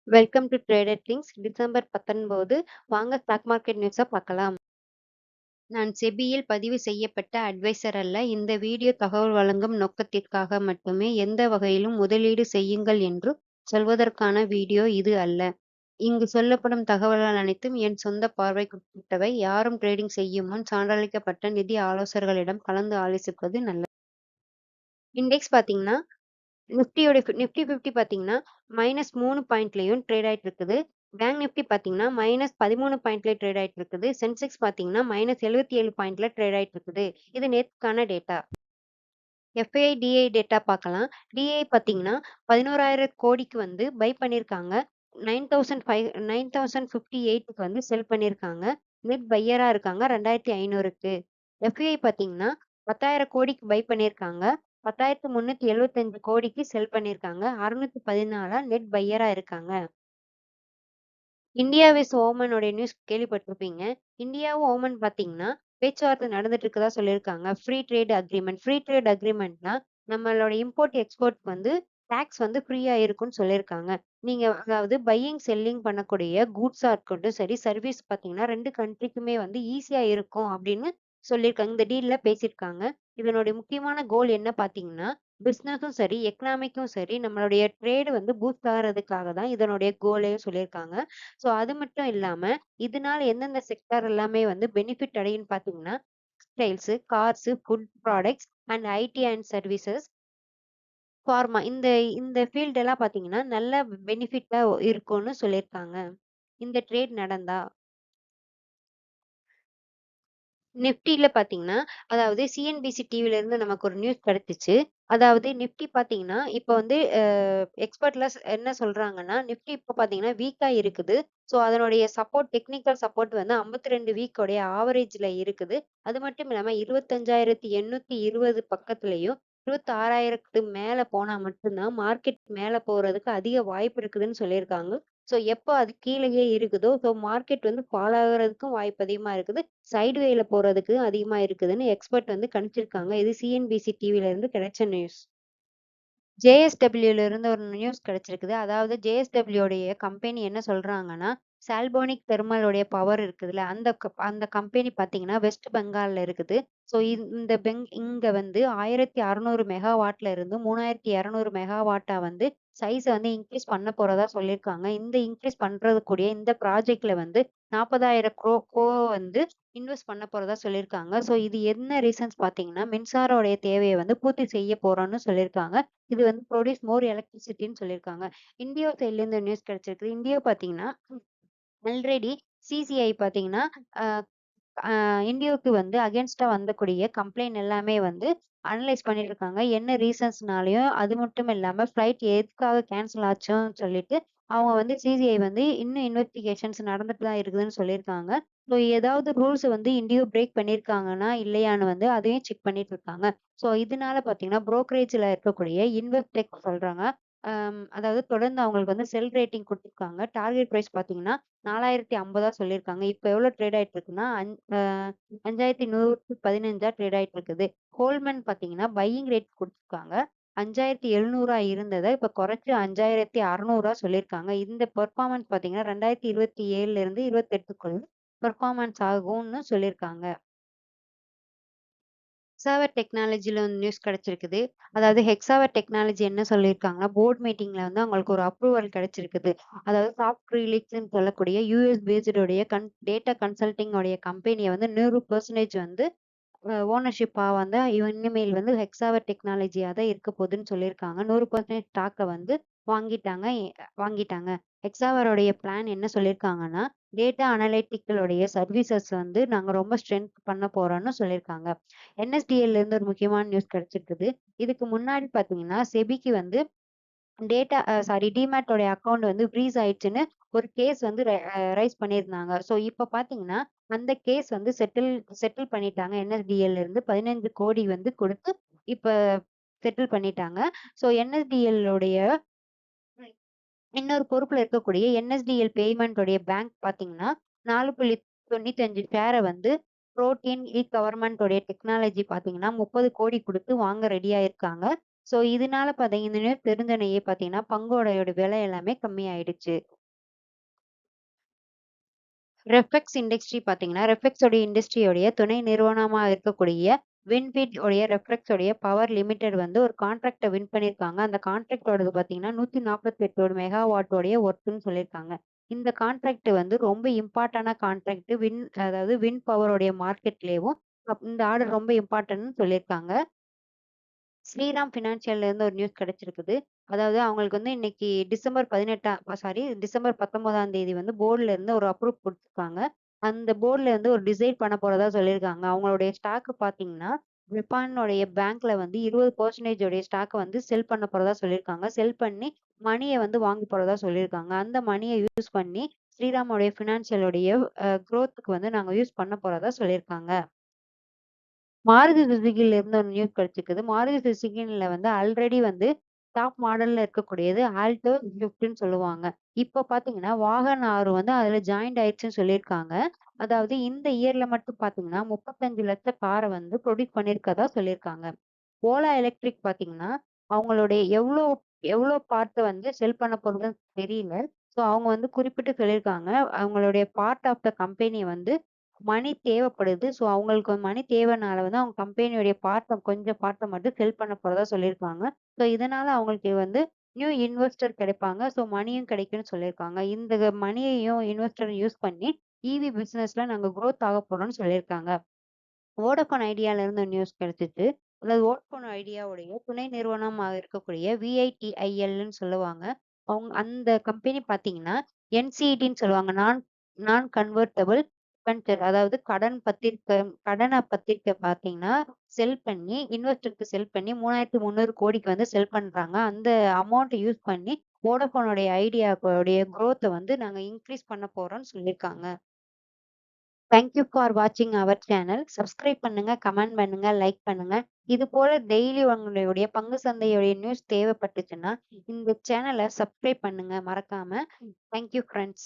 Welcome to trader things. December 19 வாங்க stock market நியூஸை பார்க்கலாம். நான் செபியில் பதிவு செய்யப்பட்ட அட்வைசர் அல்ல. இந்த வீடியோ தகவல் வழங்கும் நோக்கத்திற்காக மட்டுமே. எந்த வகையிலும் முதலீடு செய்யுங்கள் என்று சொல்வதற்கான வீடியோ இது அல்ல. இங்கு சொல்லப்படும் தகவல்கள் அனைத்தும் என் சொந்த பார்வைக்குட்பட்டவை. யாரும் ட்ரேடிங் செய்யும் முன் சான்றளிக்கப்பட்ட நிதி ஆலோசகர்களிடம் கலந்து ஆலோசிப்பது நல்லது. இண்டெக்ஸ் பார்த்தீங்கன்னா நிஃப்டி 50 பார்த்தீங்கன்னா -3 பாயிண்ட்லயும் ட்ரேட் ஆயிட்டு இருக்குது. பேங்க் நிஃப்டி பார்த்தீங்கன்னா -13 பாயிண்ட்ல ட்ரேட் ஆயிட்டு இருக்குது. சென்செக்ஸ் பார்த்தீங்கன்னா -77 பாயிண்ட்ல ட்ரேட் ஆயிட்டு இருக்குது. இது நேத்துக்கான டேட்டா. எஃப்ஐஐ டிஐ டேட்டா பார்க்கலாம். டிஐ பார்த்தீங்கன்னா 11,000 கோடிக்கு வந்து பை பண்ணியிருக்காங்க. 9,058க்கு வந்து செல் பண்ணியிருக்காங்க. நெட் பையரா இருக்காங்க 2,500க்கு. எஃப்ஐஐ பார்த்தீங்கன்னா 10,000 கோடிக்கு பை பண்ணியிருக்காங்க. 10,375 கோடிக்கு செல் பண்ணியிருக்காங்க. 614 நெட் பையரா இருக்காங்க. இந்தியா விஸ் ஓமனோட நியூஸ் கேள்விப்பட்டிருப்பீங்க. இந்தியாவும் ஓமன் பார்த்தீங்கன்னா பேச்சுவார்த்தை நடந்துட்டு இருக்கதா சொல்லியிருக்காங்க. ஃப்ரீ ட்ரேட் அக்ரிமெண்ட்னா நம்மளோட இம்போர்ட் எக்ஸ்போர்ட் வந்து டாக்ஸ் வந்து ஃப்ரீயா இருக்கும்னு சொல்லியிருக்காங்க. நீங்க அதாவது பையிங் செல்லிங் பண்ணக்கூடிய கூட்ஸா இருக்கட்டும் சரி, சர்வீஸ் பார்த்தீங்கன்னா 2 கண்ட்ரிக்குமே வந்து ஈஸியா இருக்கும் அப்படின்னு சொல்லியிருக்காங்க. இந்த டீல்ல பேசியிருக்காங்க. இதனுடைய முக்கியமான கோல் என்ன பார்த்தீங்கன்னா, பிசினஸும் சரி, எக்கனாமிக்கும் சரி, நம்மளுடைய ட்ரேட் வந்து பூஸ்ட் ஆகுறதுக்காக தான் இதனுடைய கோலையும் சொல்லியிருக்காங்க. ஸோ அது மட்டும் இல்லாம, இதனால எந்தெந்த செக்டார் எல்லாமே வந்து பெனிஃபிட் அடையும்னு பார்த்தீங்கன்னா, textiles, cars, food products and IT and services, pharma இந்த இந்த ஃபீல்ட் எல்லாம் பார்த்தீங்கன்னா, நல்ல பெனிஃபிட்டா இருக்கும்னு சொல்லியிருக்காங்க. இந்த ட்ரேட் நடந்தா. நிஃப்டில பார்த்தீங்கன்னா, அதாவது சிஎன்பிசி டிவில இருந்து நமக்கு ஒரு நியூஸ் கிடைச்சுச்சு. அதாவது நிஃப்டி பார்த்தீங்கன்னா, இப்ப வந்து எக்ஸ்பர்ட்லாம் என்ன சொல்றாங்கன்னா, நிஃப்டி இப்ப பார்த்தீங்கன்னா வீக்கா இருக்குது. ஸோ அதனுடைய டெக்னிக்கல் சப்போர்ட் வந்து 52 வீக் உடைய ஆவரேஜ்ல இருக்குது. அது மட்டும் இல்லாம 25,820 பக்கத்துலயும் 26,000க்கு மேல போனா மட்டும் தான் மார்க்கெட் மேல போறதுக்கு அதிக வாய்ப்பு இருக்குதுன்னு சொல்லியிருக்காங்க. ஸோ எப்போ அது கீழயே இருக்குதோ, ஸோ மார்க்கெட் வந்து ஃபால் ஆகுறதுக்கும் வாய்ப்பு அதிகமா இருக்குது. சைட்வேல போறதுக்கு அதிகமா இருக்குதுன்னு எக்ஸ்பர்ட் வந்து கணிச்சிருக்காங்க. இது சிஎன்பிசி டிவில இருந்து கிடைச்ச நியூஸ். ஜேஎஸ்டபிள்யூல இருந்து ஒரு நியூஸ் கிடைச்சிருக்குது. அதாவது ஜேஎஸ்டபிள்யூ உடைய கம்பெனி என்ன சொல்றாங்கன்னா, சால்போனிக் தெர்மலுடைய பவர் இருக்குதுல்ல, அந்த கம்பெனி பார்த்தீங்கன்னா, வெஸ்ட் பெங்கால்ல இருக்குது. ஸோ இங்க வந்து 1,600 மெகாவாட்ல இருந்து 3,200 மெகாவாட்டா வந்து சைஸ வந்து இன்கிரீஸ் பண்ண போறதா சொல்லியிருக்காங்க. இந்த இன்கிரீஸ் பண்றது கூடயே இந்த ப்ராஜெக்ட்ல வந்து 40,000 வந்து இன்வெஸ்ட் பண்ண போறதா சொல்லியிருக்காங்க. ஸோ இது என்ன ரீசன்ஸ் பார்த்தீங்கன்னா, மின்சாரோடைய தேவைய வந்து பூர்த்தி செய்ய போறோம்னு சொல்லியிருக்காங்க. இது வந்து ப்ரொடியூஸ் மோர் எலக்ட்ரிசிட்டின்னு சொல்லியிருக்காங்க. இண்டியோ சைட்ல இருந்து நியூஸ் கிடைச்சிருக்கு. இண்டியோ பார்த்தீங்கன்னா, ஆல்ரெடி சிசிஐ பார்த்தீங்கன்னா, அ அ இண்டியோக்கு வந்து அகைன்ஸ்ட்டா வந்தக்கூடிய கம்ப்ளைண்ட் எல்லாமே வந்து அனலைஸ் பண்ணிட்டு இருக்காங்க. என்ன ரீசன்ஸ்னாலயும், அது மட்டும் இல்லாம ஃப்ளைட் எதுக்காக கேன்சல் ஆச்சுன்னு சொல்லிட்டு, அவங்க வந்து சிசிஐ வந்து இன்னும் இன்வெஸ்டிகேஷன்ஸ் நடந்துட்டு தான் இருக்குதுன்னு சொல்லியிருக்காங்க. ஸோ ஏதாவது ரூல்ஸ் வந்து இண்டியோ பிரேக் பண்ணியிருக்காங்கன்னா, இல்லையான்னு வந்து அதையும் செக் பண்ணிட்டு இருக்காங்க. ஸோ இதனால பார்த்தீங்கன்னா, புரோக்கரேஜ்ல இருக்கக்கூடிய இன்வெஸ்டெக் சொல்றாங்க. அதாவது தொடர்ந்து அவங்களுக்கு வந்து செல் ரேட்டிங் குடுத்துருக்காங்க. டார்கெட் பிரைஸ் பார்த்தீங்கன்னா, 4,050 சொல்லியிருக்காங்க. இப்ப எவ்வளோ ட்ரேட் ஆயிட்டு இருக்குன்னா, 5,115 ட்ரேட் ஆயிட்டு இருக்குது. கோல்ட்மேன் பார்த்தீங்கன்னா, பையிங் ரேட் குடுத்துருக்காங்க. 5,700 இருந்தத இப்ப குறைச்சு 5,600 சொல்லியிருக்காங்க. இந்த பெர்ஃபார்மன்ஸ் பார்த்தீங்கன்னா, 2027ல இருந்து 28க்குள்ள பெர்ஃபார்மன்ஸ் ஆகும்னு சொல்லியிருக்காங்க. ஹெக்ஸாவர் டெக்னாலஜில வந்து நியூஸ் கிடைச்சிருக்குது. அதாவது ஹெக்ஸாவர் டெக்னாலஜி என்ன சொல்லியிருக்காங்கன்னா, போர்ட் மீட்டிங்ல வந்து அவங்களுக்கு ஒரு அப்ரூவல் கிடைச்சிருக்குது. அதாவது சாஃப்ட் ரிலீக்ஸ்ன்னு சொல்லக்கூடிய யுஎஸ் பேஸ்டு உடைய டேட்டா கன்சல்டிங் உடைய கம்பெனிய வந்து 100% வந்து ஓனர்ஷிப்பா வந்து இனிமேல் வந்து ஹெக்ஸாவர் டெக்னாலஜியா தான் இருக்க போகுதுன்னு சொல்லியிருக்காங்க. 100% ஸ்டாக்க வந்து வாங்கிட்டாங்க வாங்கிட்டாங்க. ஹெக்ஸாவருடைய பிளான் என்ன சொல்லியிருக்காங்கன்னா, டேட்டா அனலிட்டிக்களுடைய சர்வீசஸ் வந்து நாங்க ரொம்ப ஸ்ட்ரென்த் பண்ண போறோம்னு சொல்லியிருக்காங்க. என்எஸ்டிஎல்ல இருந்து ஒரு முக்கியமான நியூஸ் கிடைச்சிருக்குது. இதுக்கு முன்னாடி பார்த்தீங்கன்னா, செபிக்கு வந்து டிமேட் உடைய அக்கவுண்ட் வந்து ஃப்ரீஸ் ஆயிடுச்சுன்னு ஒரு கேஸ் வந்து ரைஸ் பண்ணியிருந்தாங்க. ஸோ இப்ப பார்த்தீங்கன்னா, அந்த கேஸ் வந்து செட்டில் பண்ணிட்டாங்க. என்எஸ்டிஎல்ல இருந்து 15 கோடி வந்து குடுத்து இப்ப செட்டில் பண்ணிட்டாங்க. ஸோ என்எஸ்டிஎல் உடைய இன்னொரு பொறுப்புல இருக்கக்கூடிய என்எஸ்டிஎல் பேமெண்ட் உடைய பேங்க் பார்த்தீங்கன்னா, 4.95 ஷேர வந்து புரோட்டீன் கவர்மெண்ட் உடைய டெக்னாலஜி பார்த்தீங்கன்னா, 30 கோடி குடுத்து வாங்க ரெடியா இருக்காங்க. ஸோ இதனால பார்த்தீங்கன்னா, இந்த நியூஸ் தெரிஞ்சோனயே பார்த்தீங்கன்னா, பங்கோடையோட விலை எல்லாமே கம்மியாயிடுச்சு. ரெஃப்ளெக்ஸ் இண்டஸ்ட்ரி பார்த்தீங்கன்னா, ரெஃப்ளெக்ஸோட இண்டஸ்ட்ரியோடைய துணை நிறுவனமா இருக்கக்கூடிய வின்ஃபீட் உடைய ரெஃப்ளெக்ஸ் உடைய பவர் லிமிடெட் வந்து ஒரு கான்ட்ராக்ட்ட வின் பண்ணியிருக்காங்க. அந்த கான்ட்ராக்ட்டோடது பார்த்தீங்கன்னா, 148 மெகாவாட் உடைய ஒர்க்ன்னு சொல்லியிருக்காங்க. இந்த கான்ட்ராக்ட் வந்து ரொம்ப இம்பார்ட்டன்டான கான்ட்ராக்ட். அதாவது விண்ட் பவர் உடைய மார்க்கெட்லேயும் இந்த ஆர்டர் ரொம்ப இம்பார்ட்டன்ட்ன்னு சொல்லியிருக்காங்க. ஸ்ரீராம் ஃபினான்ஷியல்ல இருந்து ஒரு நியூஸ் கிடைச்சிருக்குது. அதாவது அவங்களுக்கு வந்து இன்னைக்கு டிசம்பர் 19ஆம் தேதி வந்து போர்ட்ல இருந்து ஒரு அப்ரூவ் குடுத்துருக்காங்க. அந்த போர்ட்ல இருந்து ஒரு டிசைட் பண்ண போறதா சொல்லியிருக்காங்க. அவங்களுடைய ஸ்டாக் பார்த்தீங்கன்னா, ஜப்பானுடைய பேங்க்ல வந்து 20% உடைய ஸ்டாக்க வந்து செல் பண்ண போறதா சொல்லியிருக்காங்க. செல் பண்ணி மணிய வந்து வாங்க போறதா சொல்லியிருக்காங்க. அந்த மணிய யூஸ் பண்ணி ஸ்ரீராமுடைய ஃபினான்ஷியல் உடைய குரோத்க்கு வந்து நாங்க யூஸ் பண்ண போறதா சொல்லியிருக்காங்க. மாருதி சுசுகில இருந்து ஒரு நியூஸ் கிடைச்சிருக்குது. மாருதி சுசுகில வந்து ஆல்ரெடி வந்து டாப் மாடல்ல இருக்கக்கூடியது ஆல்டோ ஸ்விஃப்ட்ன்னு சொல்லுவாங்க. இப்ப பார்த்தீங்கன்னா, வாகன் ஆர் வந்து அதுல ஜாயிண்ட் ஆயிடுச்சுன்னு சொல்லியிருக்காங்க. அதாவது இந்த இயர்ல மட்டும் பார்த்தீங்கன்னா, 35,00,000 கார வந்து ப்ரொடியூஸ் பண்ணியிருக்கதா சொல்லியிருக்காங்க. ஓலா எலக்ட்ரிக் பார்த்தீங்கன்னா, அவங்களுடைய எவ்ளோ எவ்ளோ பார்ட் வந்து செல் பண்ண போறதுன்னு தெரியல. ஸோ அவங்க வந்து குறிப்பிட்டு சொல்லியிருக்காங்க. அவங்களுடைய பார்ட் ஆஃப் த கம்பெனி வந்து மணி தேவைப்படுது. ஸோ அவங்களுக்கு மணி தேவைனால வந்து அவங்க கம்பெனியுடைய கொஞ்சம் பார்ட்ட மட்டும் செல் பண்ண போறதா சொல்லியிருக்காங்க. ஸோ இதனால அவங்களுக்கு வந்து நியூ இன்வெஸ்டர் கிடைப்பாங்க. ஸோ மணியும் கிடைக்கும்னு சொல்லியிருக்காங்க. இந்த மணியையும் இன்வெஸ்டரும் யூஸ் பண்ணி ஈவி பிசினஸ்ல நாங்க குரோத் ஆக போறோம்னு சொல்லியிருக்காங்க. வோடஃபோன் ஐடியால இருந்து நியூஸ் கிடைச்சுச்சு. அதாவது வோடஃபோன் ஐடியாவுடைய துணை நிறுவனமா இருக்கக்கூடிய விஐடிஐஎல்ன்னு சொல்லுவாங்க. அந்த கம்பெனி பார்த்தீங்கன்னா, என்சிடின்னு சொல்லுவாங்க. நான் கன்வெர்ட்டபிள் டிபென்ச்சர் அதாவது கடன பத்திரிக்கை பார்த்தீங்கன்னா, செல் பண்ணி இன்வெஸ்டருக்கு செல் பண்ணி 3,300 கோடிக்கு வந்து செல் பண்றாங்க. அந்த அமௌண்ட் யூஸ் பண்ணி வோடஃபோனுடைய ஐடியாவுடைய குரோத்த வந்து நாங்க இன்கிரீஸ் பண்ண போறோம்னு சொல்லியிருக்காங்க. தேங்க் யூ ஃபார் வாட்சிங் அவர் சேனல். சப்ஸ்கிரைப் பண்ணுங்க, கமெண்ட் பண்ணுங்க, லைக் பண்ணுங்க. இது போல டெய்லி உங்களுடைய பங்கு சந்தையுடைய நியூஸ் தேவைப்பட்டுச்சுன்னா, இந்த சேனல சப்ஸ்கிரைப் பண்ணுங்க மறக்காம. Thank you friends.